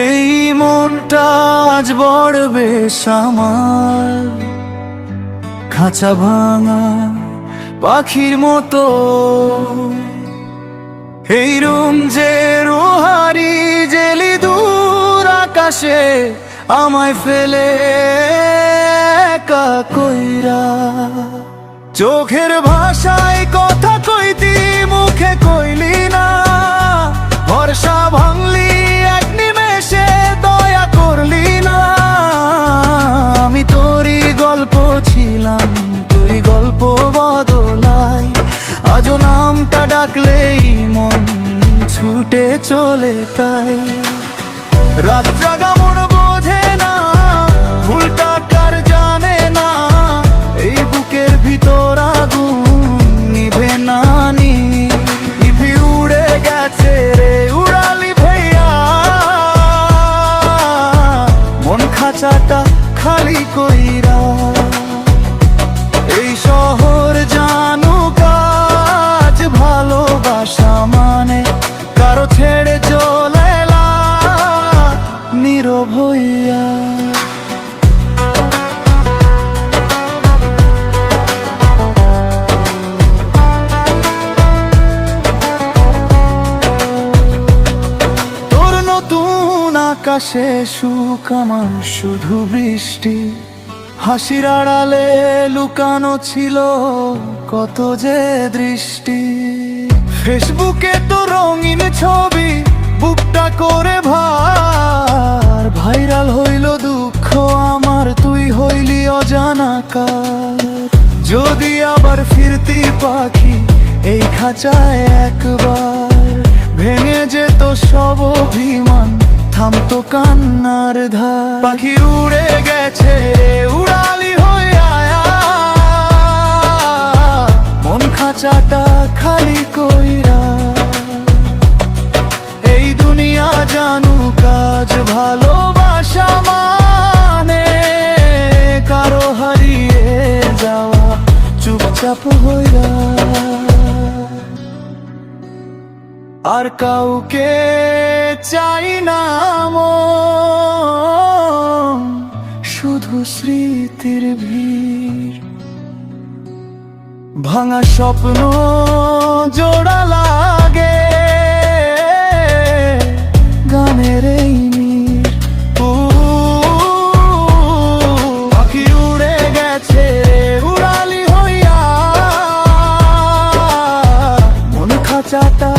এই মনটা আজ বড় বেশ আমার, খাঁচা ভাঙা পাখির মতো। এই রুম যে রোহারি জেলি দূর আকাশে আমায় ফেলে একা কইরা। চোখের ভাষায় কথা কইতি মুখে কইলি না, ভরসা ভাঙলি এক নিমেষে দয়া করলি না। আমি তোরই গল্প ছিলাম, তুই গল্প বদলাই। আজও নামটা ডাকলেই মন ছুটে চলে তাই। রাত জাগা মন বোঝে না, ভুলটা কার জানে না। এই বুকের ভিতর আগুন নিভে না নিভে উড়ে গেছে রে উড়ালি ভাইয়া। মন খাঁচাটা খালি কইরা। এই শহর জানুক আজ ভালোবাসা মানে কারো ছেড়ে চলে নীরব হইয়া। তোর নতুন আকাশে সুখ আমার শুধু বৃষ্টি। হাসির আড়ালে লুকানো ছিল কত যে দৃষ্টি। ফেসবুকে তো রঙিন ছবি বুকটা করে ভার। ভাইরাল হইল দুঃখ আমার, তুই হইলি অজানা কার। যদি আবার ফিরতি পাখি এই খাঁচায় একবার, ভেঙে যেত সব অভিমান, থামতো কান্নার ধার। পাখি উড়ে গেছে উড়ালি হইয়া, মন খাঁচাটা খালি কইরা। এই দুনিয়া জানুক আজ ভালোবাসা মানে কারো হারিয়ে যাওয়া চুপচাপ হইরা। আর কাউকে চাই না মন, শুধু স্মৃতির ভিড়। ভাঙা স্বপ্ন জোড়া লাগে গানের এই নীর। পাখি উড়ে গেছে উড়ালি হইয়া, মন খাঁচাটা